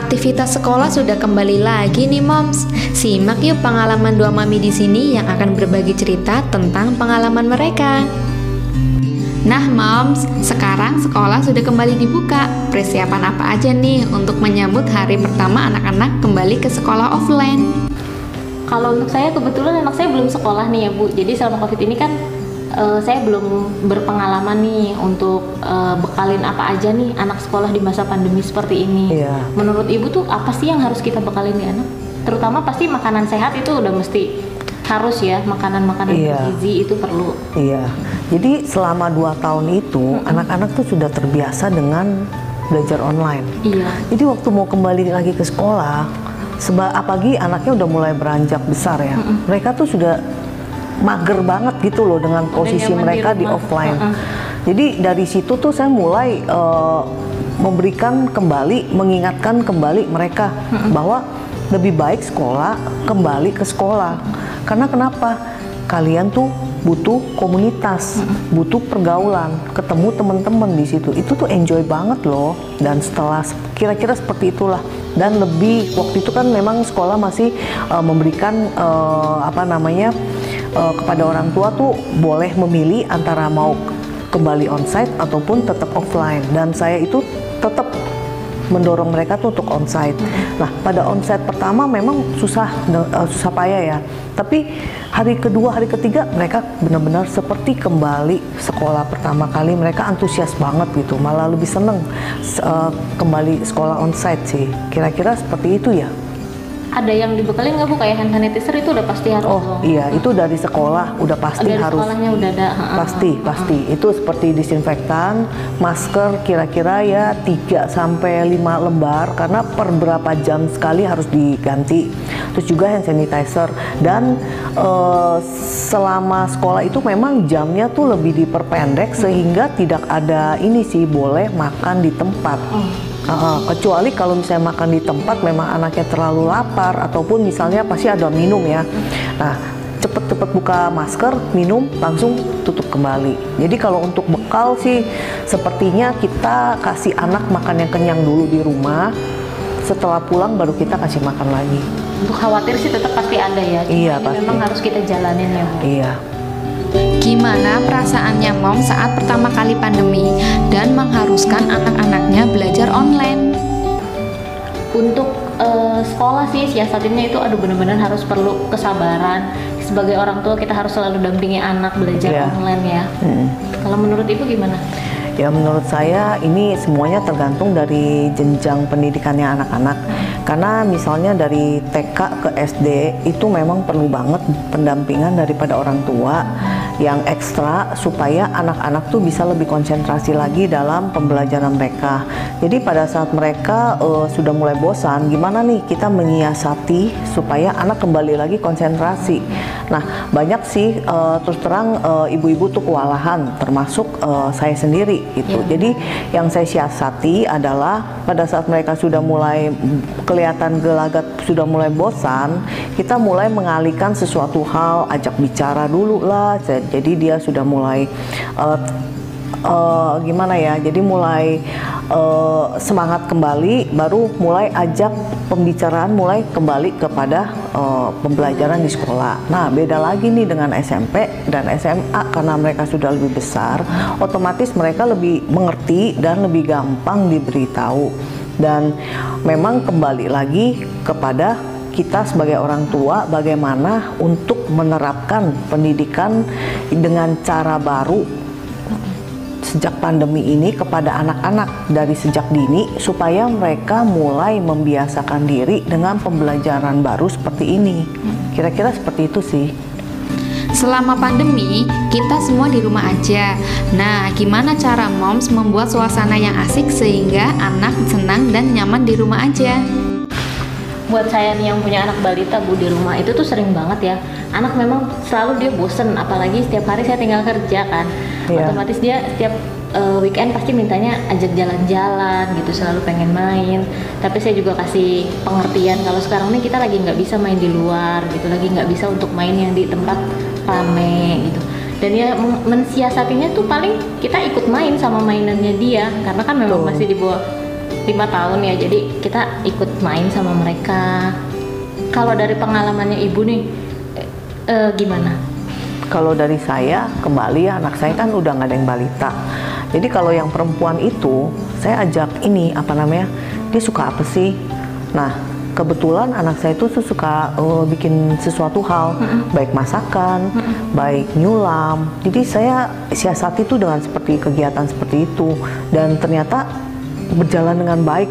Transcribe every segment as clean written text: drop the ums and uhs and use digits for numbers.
Aktivitas sekolah sudah kembali lagi nih Moms. Simak yuk pengalaman dua mami di sini yang akan berbagi cerita tentang pengalaman mereka. Nah Moms, sekarang sekolah sudah kembali dibuka. Persiapan apa aja nih untuk menyambut hari pertama anak-anak kembali ke sekolah offline? Kalau untuk saya kebetulan anak saya belum sekolah nih ya Bu. Jadi selama COVID ini kan saya belum berpengalaman nih untuk bekalin apa aja nih anak sekolah di masa pandemi seperti ini. Iya. Menurut Ibu tuh apa sih yang harus kita bekalin di anak? Terutama pasti makanan sehat itu udah mesti harus ya, makanan-makanan bergizi itu perlu. Iya. Jadi selama 2 tahun itu anak-anak tuh sudah terbiasa dengan belajar online. Iya. Jadi waktu mau kembali lagi ke sekolah, apalagi anaknya udah mulai beranjak besar ya, mereka tuh sudah mager banget gitu loh dengan posisi mereka di offline. Jadi dari situ tuh saya mulai memberikan kembali, mengingatkan kembali mereka bahwa lebih baik sekolah, kembali ke sekolah. Karena kenapa? Kalian tuh butuh komunitas, butuh pergaulan, ketemu teman-teman di situ. Itu tuh enjoy banget loh. Dan setelah kira-kira seperti itulah. Dan lebih waktu itu kan memang sekolah masih memberikan kepada orang tua tuh boleh memilih antara mau kembali onsite ataupun tetap offline. Dan saya itu tetap mendorong mereka tuh untuk onsite. Nah, pada onsite pertama memang susah payah ya. Tapi hari kedua, hari ketiga mereka benar-benar seperti kembali sekolah pertama kali. Mereka antusias banget gitu, malah lebih seneng kembali sekolah onsite sih. Kira-kira seperti itu ya. Ada yang dibekalin nggak Bu? Kayak hand sanitizer itu udah pasti harus. Oh iya, itu dari sekolah udah pasti dari harus. Sekolahnya udah ada. Pasti. Itu seperti disinfektan, masker kira-kira ya 3 sampai 5 lembar karena per berapa jam sekali harus diganti. Terus juga hand sanitizer dan selama sekolah itu memang jamnya tuh lebih diperpendek sehingga tidak ada ini sih boleh makan di tempat. Kecuali kalau misalnya makan di tempat memang anaknya terlalu lapar ataupun misalnya pasti ada minum ya. Nah, cepet-cepet buka masker, minum, langsung tutup kembali. Jadi kalau untuk bekal sih sepertinya kita kasih anak makan yang kenyang dulu di rumah. Setelah pulang baru kita kasih makan lagi. Untuk khawatir sih tetap pasti ada ya. Iya, pasti. Memang harus kita jalanin ya Bu. Iya. Gimana perasaannya Mom saat pertama kali pandemi dan mengharuskan anak-anaknya belajar online? Untuk sekolah sih siasatinya itu benar-benar harus perlu kesabaran. Sebagai orang tua kita harus selalu dampingi anak belajar online ya. Kalau menurut Ibu gimana? Ya menurut saya ini semuanya tergantung dari jenjang pendidikannya anak-anak. Karena misalnya dari TK ke SD itu memang perlu banget pendampingan daripada orang tua yang ekstra supaya anak-anak tuh bisa lebih konsentrasi lagi dalam pembelajaran mereka. Jadi pada saat mereka sudah mulai bosan, gimana nih kita menyiasati supaya anak kembali lagi konsentrasi. Nah banyak sih terus terang ibu-ibu tuh kewalahan, termasuk saya sendiri gitu. Jadi yang saya siasati adalah pada saat mereka sudah mulai kelihatan gelagat, sudah mulai bosan, kita mulai mengalihkan sesuatu hal, ajak bicara dulu lah. Jadi dia sudah mulai gimana ya, jadi mulai semangat kembali, baru mulai ajak pembicaraan mulai kembali kepada pembelajaran di sekolah. Nah beda lagi nih dengan SMP dan SMA karena mereka sudah lebih besar, otomatis mereka lebih mengerti dan lebih gampang diberitahu. Dan memang kembali lagi kepada kita sebagai orang tua bagaimana untuk menerapkan pendidikan dengan cara baru sejak pandemi ini kepada anak-anak dari sejak dini supaya mereka mulai membiasakan diri dengan pembelajaran baru seperti ini. Kira-kira seperti itu sih. Selama pandemi, kita semua di rumah aja. Nah, gimana cara Moms membuat suasana yang asik sehingga anak senang dan nyaman di rumah aja? Buat saya nih yang punya anak balita Bu di rumah itu tuh sering banget ya. Anak memang selalu dia bosen, apalagi setiap hari saya tinggal kerja kan. Otomatis dia setiap weekend pasti mintanya ajak jalan-jalan gitu, selalu pengen main. Tapi saya juga kasih pengertian kalau sekarang nih kita lagi nggak bisa main di luar gitu, lagi nggak bisa untuk main yang di tempat rame gitu. Dan ya mensiasatinya tuh paling kita ikut main sama mainannya dia, karena kan memang masih di bawah 5 tahun ya, jadi kita ikut main sama mereka. Kalau dari pengalamannya ibu nih, gimana? Kalau dari saya, kembali ya, anak saya kan udah nggak ada yang balita. Jadi kalau yang perempuan itu, saya ajak ini, apa namanya, dia suka apa sih? Nah, kebetulan anak saya itu suka bikin sesuatu hal, baik masakan, baik nyulam. Jadi saya siasati itu dengan seperti kegiatan seperti itu. Dan ternyata berjalan dengan baik.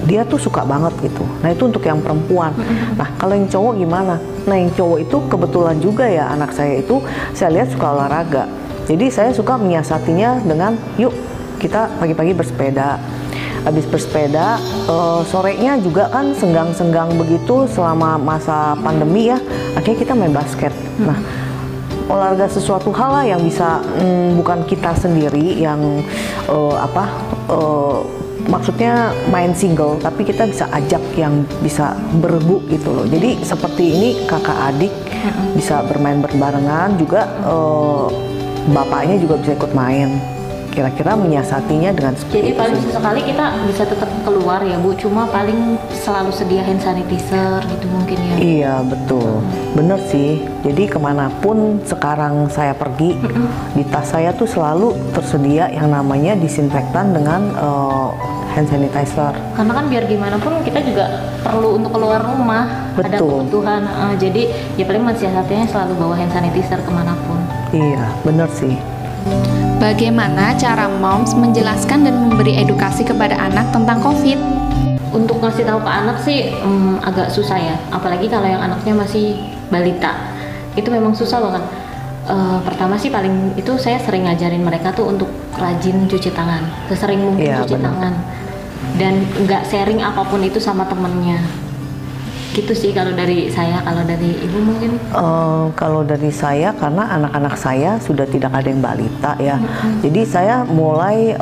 Dia tuh suka banget gitu. Nah itu untuk yang perempuan. Nah kalau yang cowok gimana? Nah yang cowok itu kebetulan juga ya, anak saya itu saya lihat suka olahraga. Jadi saya suka menyiasatinya dengan yuk kita pagi-pagi bersepeda. Habis bersepeda, sorenya juga kan senggang-senggang begitu selama masa pandemi ya, akhirnya kita main basket. Nah olahraga sesuatu hal lah yang bisa bukan kita sendiri yang maksudnya main single, tapi kita bisa ajak yang bisa berebu gitu loh. Jadi seperti ini kakak adik bisa bermain berbarengan juga, bapaknya juga bisa ikut main. Kira-kira menyiasatinya dengan seperti jadi paling sesekali kita bisa tetap keluar ya Bu, cuma paling selalu sedia hand sanitizer gitu mungkin ya. Iya betul, bener sih. Jadi kemanapun sekarang saya pergi, di tas saya tuh selalu tersedia yang namanya disinfektan dengan hand sanitizer. Karena kan biar gimana pun kita juga perlu untuk keluar rumah, betul. Ada kebutuhan. Jadi ya paling mensiasatinya selalu bawa hand sanitizer kemanapun. Iya bener sih. Bagaimana cara moms menjelaskan dan memberi edukasi kepada anak tentang COVID? Untuk ngasih tahu ke anak sih agak susah ya, apalagi kalau yang anaknya masih balita. Itu memang susah banget. Pertama sih paling itu saya sering ngajarin mereka tuh untuk rajin cuci tangan, sesering mungkin cuci tangan, dan nggak sharing apapun itu sama temennya. Gitu sih kalau dari saya. Kalau dari ibu mungkin? Kalau dari saya, karena anak-anak saya sudah tidak ada yang balita ya, jadi saya mulai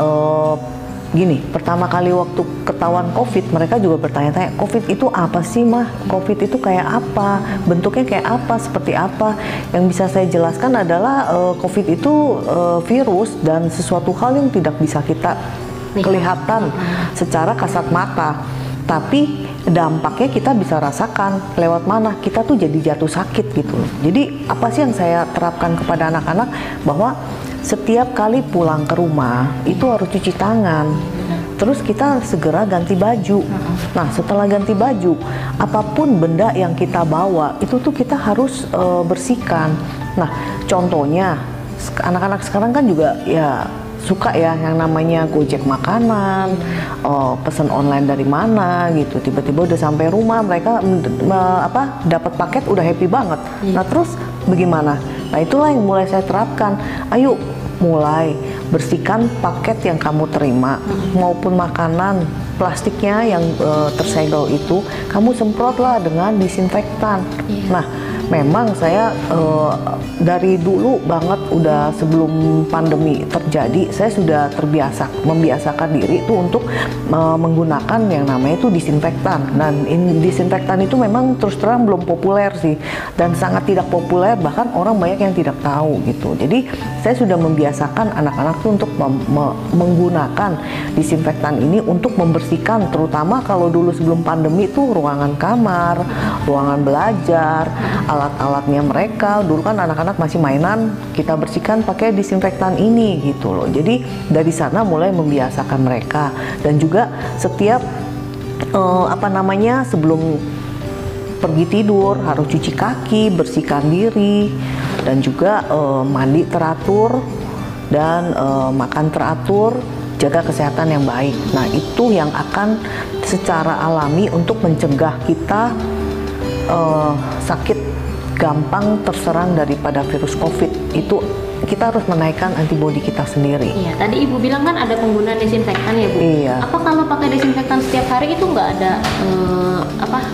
gini, pertama kali waktu ketahuan COVID, mereka juga bertanya-tanya, COVID itu apa sih mah? COVID itu kayak apa? Bentuknya kayak apa? Seperti apa? Yang bisa saya jelaskan adalah COVID itu virus dan sesuatu hal yang tidak bisa kita kelihatan secara kasat mata, tapi dampaknya kita bisa rasakan lewat mana, kita tuh jadi jatuh sakit gitu loh. Jadi apa sih yang saya terapkan kepada anak-anak, bahwa setiap kali pulang ke rumah itu harus cuci tangan, terus kita segera ganti baju. Nah setelah ganti baju, apapun benda yang kita bawa itu tuh kita harus bersihkan. Nah contohnya anak-anak sekarang kan juga ya suka ya yang namanya gojek makanan, pesan online dari mana gitu, tiba-tiba udah sampai rumah mereka dapat paket udah happy banget. Nah terus bagaimana? Nah itulah yang mulai saya terapkan. Ayo mulai bersihkan paket yang kamu terima, maupun makanan plastiknya yang tersegel itu kamu semprotlah dengan disinfektan. Nah memang saya dari dulu banget, udah sebelum pandemi terjadi, saya sudah membiasakan diri itu untuk menggunakan yang namanya itu disinfektan. Dan disinfektan itu memang terus terang belum populer sih, dan sangat tidak populer, bahkan orang banyak yang tidak tahu gitu. Jadi saya sudah membiasakan anak-anak tuh untuk menggunakan disinfektan ini untuk membersihkan, terutama kalau dulu sebelum pandemi itu ruangan kamar, ruangan belajar, alat-alatnya mereka. Dulu kan anak-anak masih mainan, kita bersihkan pakai disinfektan ini gitu loh. Jadi dari sana mulai membiasakan mereka. Dan juga setiap sebelum pergi tidur harus cuci kaki, bersihkan diri, dan juga mandi teratur, dan makan teratur, jaga kesehatan yang baik. Nah itu yang akan secara alami untuk mencegah kita sakit gampang terserang daripada virus COVID. Itu kita harus menaikkan antibodi kita sendiri. Iya, tadi ibu bilang kan ada penggunaan disinfektan ya Bu. Iya. Apa kalau pakai disinfektan setiap hari itu nggak ada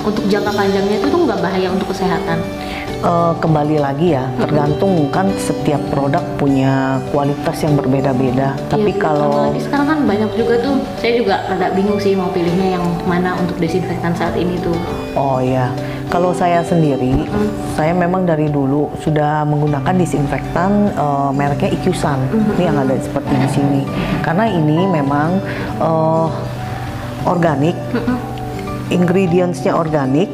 untuk jangka panjangnya itu tuh nggak bahaya untuk kesehatan? Kembali lagi ya, tergantung kan setiap produk punya kualitas yang berbeda-beda. Tapi kalau lagi sekarang kan banyak juga tuh, saya juga rada bingung sih mau pilihnya yang mana untuk desinfektan saat ini tuh. Oh ya, kalau saya sendiri, saya memang dari dulu sudah menggunakan disinfektan mereknya Ikusan. Ini yang ada seperti di sini. Karena ini memang organik, ingredientsnya organik,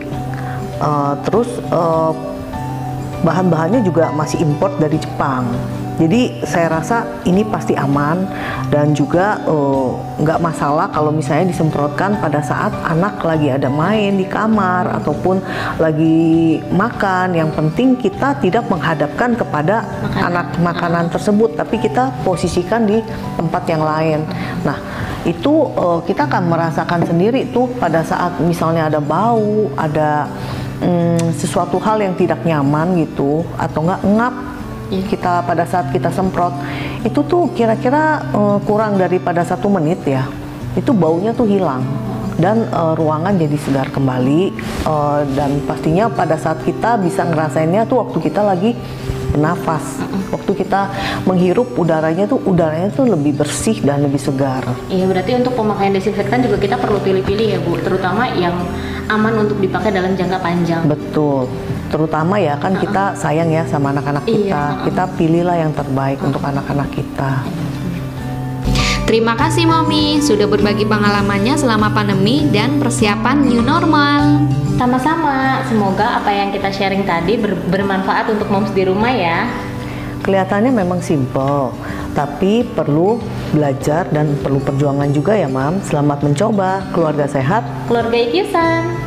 terus bahan-bahannya juga masih import dari Jepang. Jadi saya rasa ini pasti aman dan juga nggak masalah kalau misalnya disemprotkan pada saat anak lagi ada main di kamar ataupun lagi makan. Yang penting kita tidak menghadapkan kepada makanan tersebut, tapi kita posisikan di tempat yang lain. Nah, itu kita akan merasakan sendiri tuh pada saat misalnya ada bau, ada sesuatu hal yang tidak nyaman gitu, atau nggak ngap kita pada saat kita semprot, itu tuh kira-kira kurang daripada 1 menit ya, itu baunya tuh hilang dan ruangan jadi segar kembali, dan pastinya pada saat kita bisa ngerasainnya tuh waktu kita lagi bernafas, waktu kita menghirup udaranya tuh lebih bersih dan lebih segar. Iya, berarti untuk pemakaian desinfektan juga kita perlu pilih-pilih ya Bu, terutama yang aman untuk dipakai dalam jangka panjang. Betul, terutama ya kan kita sayang ya sama anak-anak kita, kita pilihlah yang terbaik untuk anak-anak kita. Terima kasih Mommy sudah berbagi pengalamannya selama pandemi dan persiapan new normal. Sama-sama, semoga apa yang kita sharing tadi bermanfaat untuk moms di rumah ya. Kelihatannya memang simple, tapi perlu belajar dan perlu perjuangan juga ya Mam. Selamat mencoba, keluarga sehat, keluarga Ikyusan.